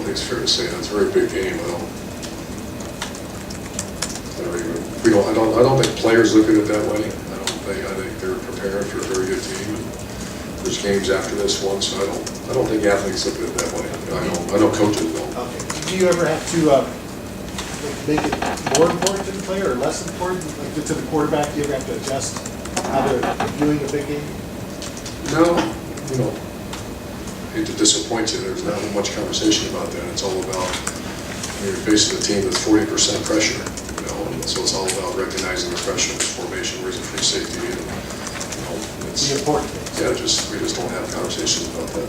think it's fair to say that's a very big game. I don't think players look at it that way. I think they're preparing for a very good team. And there's games after this one, so I don't think athletes look at it that way. I know coaches don't. Okay. Do you ever have to make it more important to the player or less important? Like to the quarterback, do you ever have to adjust how they're viewing a big game? No, I hate to disappoint you. There's not much conversation about that. It's all about you're facing a team that's 40% pressure. And so it's all about recognizing the pressure in formation, where's the free safety, and it's the important things. Yeah, we just don't have conversations about that.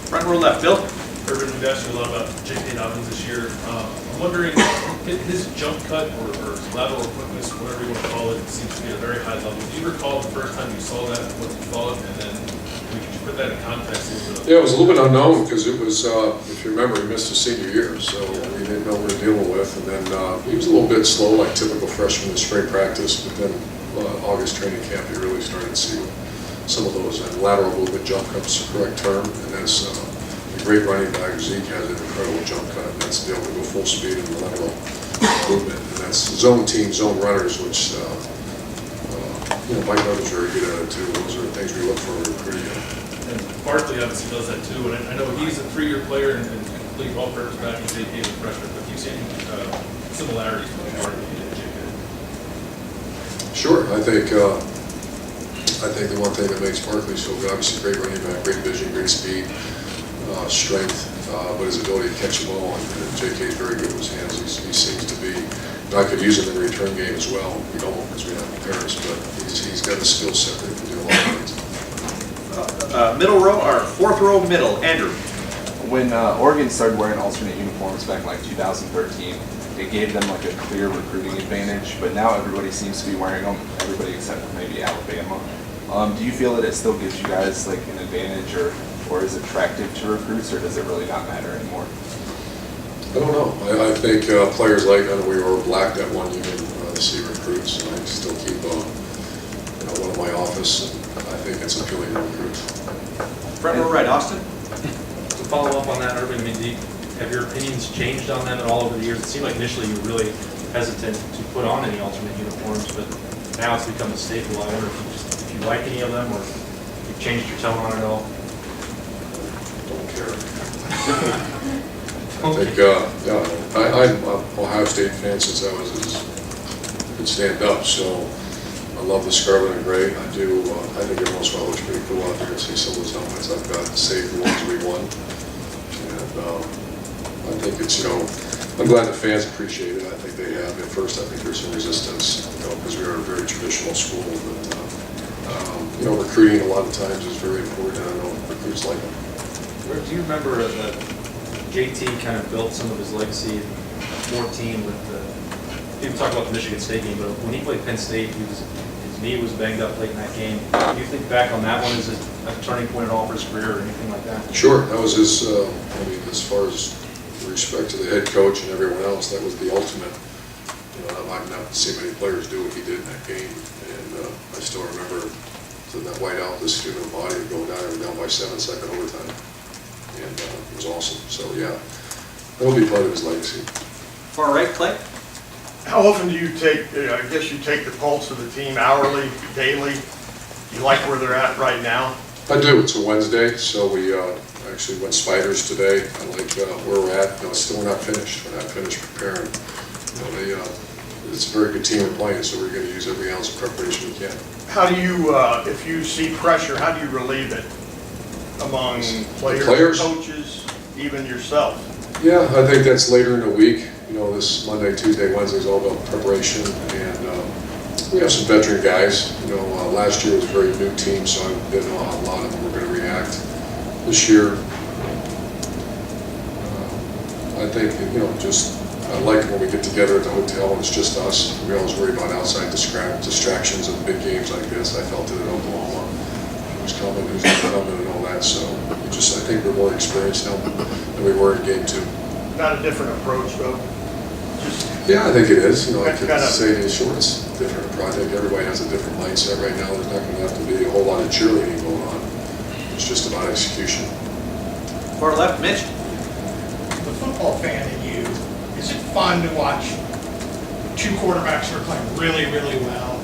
Front row left, Bill. Urban, we've asked you a lot about J.K. Dobbins this year. I'm wondering, his jump cut or lateral quickness, whatever you want to call it, seems to be at a very high level. Do you recall the first time you saw that, what you thought, and then could you put that in context? Yeah, it was a little bit unknown because it was, if you remember, he missed his senior year, so we didn't know what we were dealing with. And then he was a little bit slow, like typical freshman in spring practice, but then August training camp, you really started to see some of those. And lateral movement jump cut's the correct term, and that's a great running back. Zeke has an incredible jump cut, and that's to be able to go full speed in the lateral movement. And that's zone team, zone runners, which Mike Levin's very good at it too. Those are the things we look for in recruiting. And Barkley obviously does that too, and I know he's a 3-year player and complete all-purpose back in J.K. as a freshman, but do you see any similarities between Barkley and J.K.? Sure, I think the one thing that makes Barkley so good, obviously great running back, great vision, great speed, strength, but his ability to catch the ball, and J.K. is very good with his hands. He seems to be, I could use him in the return game as well. We don't because we have parents, but he's got a skill set that can do a lot of things. Middle row, or fourth row middle, Andrew. When Oregon started wearing alternate uniforms back in like 2013, it gave them like a clear recruiting advantage, but now everybody seems to be wearing them, everybody except for maybe Alabama. Do you feel that it still gives you guys like an advantage, or is it attractive to recruits, or does it really not matter anymore? I don't know. I think players like, I know we were black that one year to see recruits, and I still keep one in my office, and I think it's appealing to recruits. Front row right, Austin. To follow up on that, Urban, have your opinions changed on them at all over the years? It seemed like initially you were really hesitant to put on any alternate uniforms, but now it's become a staple. I wonder if you like any of them, or if you've changed your tone on it at all. Don't care. I think, I'm an Ohio State fan since I could stand up, so I love the scarlet and gray. I do. I think every once in a while it looks pretty cool out there to see some of those helmets. I've got saved the ones we won, and I think it's, I'm glad the fans appreciate it. I think they have. At first, I think there's some resistance, because we are a very traditional school. But recruiting a lot of times is very important. I know recruits like them. Do you remember that JT kind of built some of his legacy in 14 with the, people talk about the Michigan State game, but when he played Penn State, his knee was banged up late in that game. Do you think back on that one as a turning point at all for his career or anything like that? Sure, that was his, as far as respect to the head coach and everyone else, that was the ultimate. I've not seen many players do what he did in that game, and I still remember that whiteout, the student body going down by 7-second overtime, and it was awesome. So yeah, that'll be part of his legacy. Far right, Clay. How often do you take, I guess you take the pulse of the team hourly, daily? You like where they're at right now? I do. It's a Wednesday, so we actually went spiders today. I like where we're at. Still we're not finished. We're not finished preparing. It's a very good team we're playing, so we're going to use every ounce of preparation we can. How do you, if you see pressure, how do you relieve it among players, coaches, even yourself? Yeah, I think that's later in the week. This Monday, Tuesday, Wednesday is all about preparation, and we have some veteran guys. Last year was a very new team, so I didn't know how a lot of them were going to react. This year, I think, I like when we get together at the hotel and it's just us. We always worry about outside distractions of big games like this. I felt it at Oklahoma. Who's coming, who's not coming, and all that. So I think we're more experienced now than we were in game 2. Not a different approach, though. Yeah, I think it is. I could say it is short. It's a different project. Everybody has a different mindset right now. There's not going to have to be a whole lot of cheerleading going on. It's just about execution. Far left, Mitch. the football fan in you, is it fun to watch two quarterbacks who are playing really, really well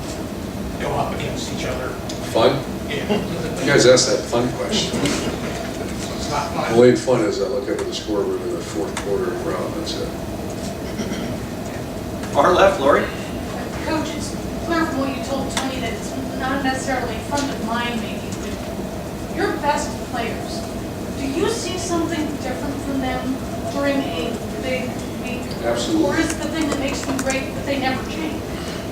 go up against each other? Fun? Yeah. You guys asked that fun question. So it's not The fun. only fun is I look over the scoreboard in the fourth quarter and round, that's it. Far left, Lori. Coach, it's clear from what you told Tony that it's not necessarily fun of mind making, but your best players, do you see something different from them during a big week? Absolutely. Or is it the thing that makes them great that they never change?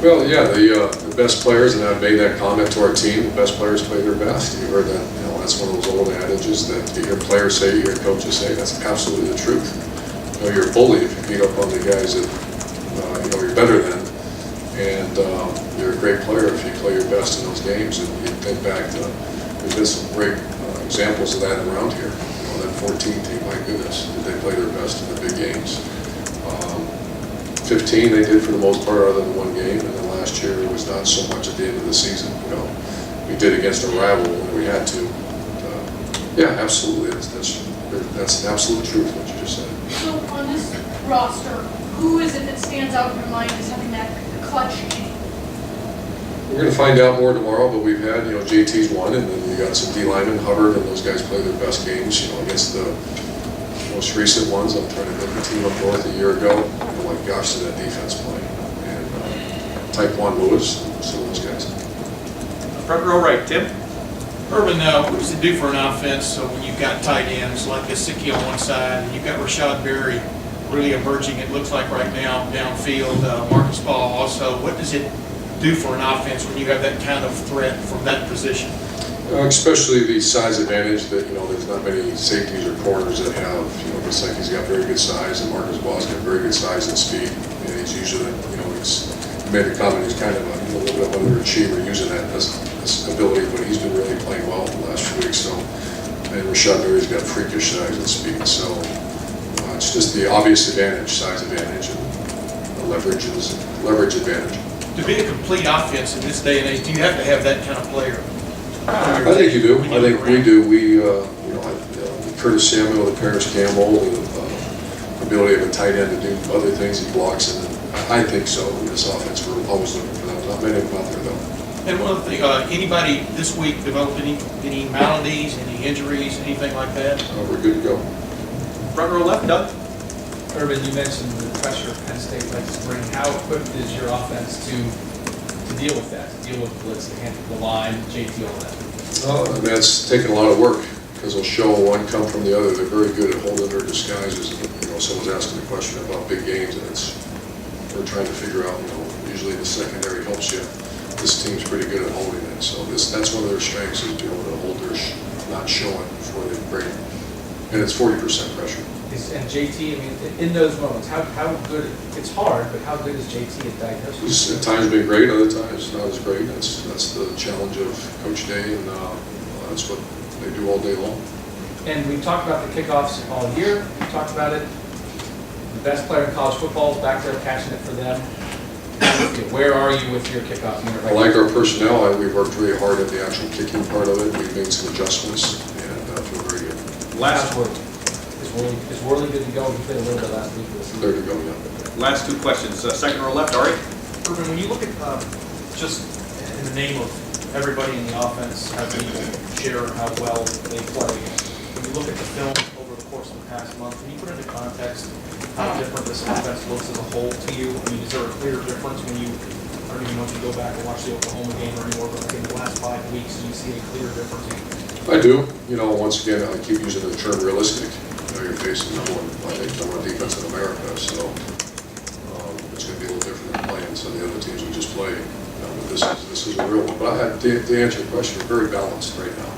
Well, yeah, the best players, and I've made that comment to our team, the best players play their best. You heard that, that's one of those old adages that you hear players say, you hear coaches say, that's absolutely the truth. You're a bully if you beat up on the guys that, you're better than, and you're a great player if you play your best in those games. And you think back to, there's been some great examples of that around here. That 14 team, my goodness, did they play their best in the big games. 15 they did for the most part other than one game, and then last year it was not so much at the end of the season. We did against a rival when we had to. Yeah, absolutely, that's an absolute truth what you just said. So on this roster, who is it that stands out in your mind as having that clutch game? We're going to find out more tomorrow, but we've had, JT's one, and then you got some D linemen, Hubbard, and those guys play their best games, against the most recent ones. I'm trying to get the team up north a year ago. My gosh, did that defense play? And Tyquan Lewis, some of those guys. Front row right, Tim. Urban, what does it do for an offense? So when you've got tight ends like Gesicki on one side, and you've got Rashad Berry really emerging, it looks like right now, downfield, Marcus Paul also. What does it do for an offense when you have that kind of threat from that position? Especially the size advantage that, there's not many safeties or corners that have, Gesicki's got very good size, and Marcus Ball's got very good size and speed. And he's usually, he's made a comment, he's kind of a little bit of an underachiever using that as ability, but he's been really playing well the last few weeks. So, and Rashad Berry's got freakish size and speed. So it's just the obvious advantage, size advantage, and the leverage advantage. To be a complete offense in this day and age, do you have to have that kind of player? I think you do. I think we do. We, Curtis Samuel, the Paris Campbell, the ability of a tight end to do other things, he blocks, and I think so. In this offense, we're always looking for that. Not many of them out there, though. And one other thing, anybody this week developed any maladies, any injuries, anything like that? We're good to go. Front row left, Doug. Urban, you mentioned the pressure Penn State likes to bring. How equipped is your offense to deal with that, to deal with blitz, to handle the line, JT, all that? I mean, it's taken a lot of work because they'll show one come from the other. They're very good at holding their disguises. Someone's asking a question about big games, and we're trying to figure out. Usually the secondary helps you. This team's pretty good at holding it. So that's one of their strengths is being able to hold their not showing before they break. And it's 40% pressure. And JT, I mean, in those moments, how good, it's hard, but how good is JT at diagnosing? He's at times been great, other times not as great. That's the challenge of Coach Day, and that's what they do all day long. And we've talked about the kickoffs all year. We've talked about it. The best player in college football is back there catching it for them. Where are you with your kickoff unit right I like now? our personnel. We've worked really hard at the actual kicking part of it. We've made some adjustments, and I feel very good. Last Is Worley good to go? We played a little bit last week. There to go, yeah. Last two questions. Second row left, Ari. Urban, when you look at, just in the name of everybody in the offense, how people share how well they play, when you look at the film over the course of the past month, can you put into context how different this offense looks as a whole to you? I mean, is there a clear difference when you, I don't even know if you go back and watch the Oklahoma game or anymore, but like in the last 5 weeks, do you see a clear difference? I do. Once again, I keep using the term realistic. You're facing number one defense in America, so it's going to be a little different than playing some of the other teams we just played. But this is a real one. But to answer your question, we're very balanced right now.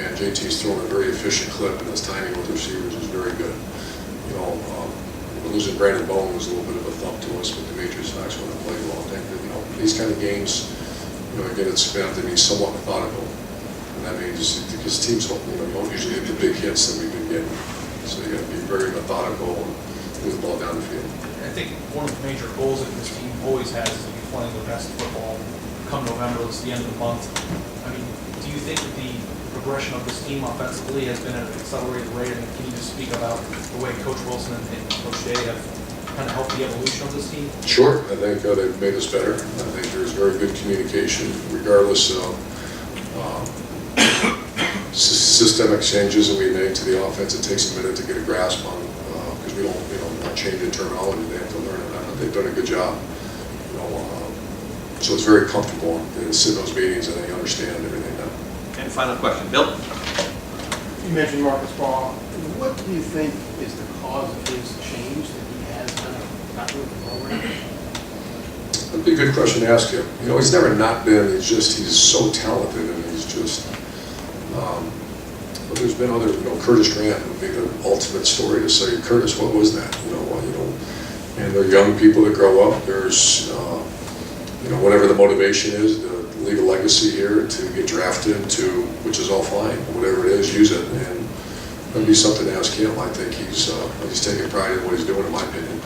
And JT's throwing a very efficient clip, and his timing with receivers is very good. Losing Brandon Bowen was a little bit of a thump to us, but Demetrius Knox would have played well. I think that, these kind of games, again, it's going to have to be somewhat methodical. And that means because teams don't usually get the big hits that we've been getting. So you got to be very methodical and move the ball down the field. I think one of the major goals that this team always has is to be playing the best football come November. It's the end of the month. I mean, do you think that the progression of this team offensively has been at an accelerated rate. And can you just speak about the way Coach Wilson and Coach Day have kind of helped the evolution of this team? Sure, I think they've made us better. I think there's very good communication, regardless of systemic changes that we make to the offense. It takes a minute to get a grasp on, because we don't change the terminology. They have to learn it. They've done a good job. So it's very comfortable to sit in those meetings and they understand everything now. And final question, Bill? You mentioned Marcus Ball. What do you think is the cause of his change that he has kind of gotten with the program? That'd be a good question to ask him. He's never not been. He's so talented, and he's just. But there's been other. Curtis Grant would be the ultimate story to say, Curtis, what was that? And they're young people that grow up. There's, whatever the motivation is to leave a legacy here, to get drafted, which is all fine. Whatever it is, use it, and that'd be something to ask him. I think he's taking pride in what he's doing, in my opinion.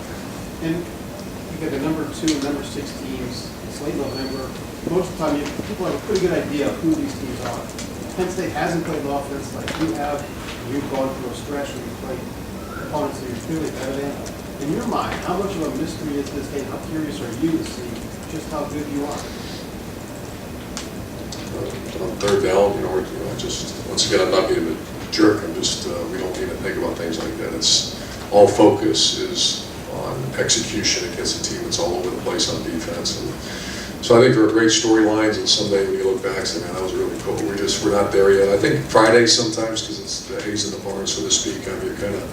And you got the number 2 and number 6 teams. It's late November. Most of the time, people have a pretty good idea of who these teams are. Penn State hasn't played offense like you have. You've gone through a stretch where you played opponents that you're clearly better than. In your mind, how much of a mystery is this game? How curious are you to see just how good you are? On third down, once again, I'm not being a jerk. We don't need to think about things like that. It's all focus is on execution against a team that's all over the place on defense. And so I think there are great storylines, and someday when you look back, say, man, that was really cool. We're not there yet. I think Friday sometimes, because it's the haze in the barn, so to speak, you're kind of,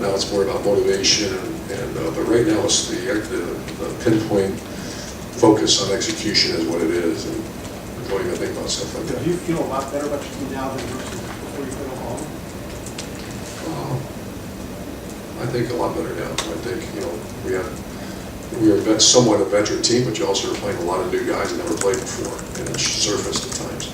now it's more about motivation, but right now it's the pinpoint focus on execution is what it is, and I don't even think about stuff like that. Do you feel a lot better about your team now than versus before you played Oklahoma? I think a lot better now. I think, we are somewhat a veteran team, but you also are playing a lot of new guys that never played before, and it's surfaced at times.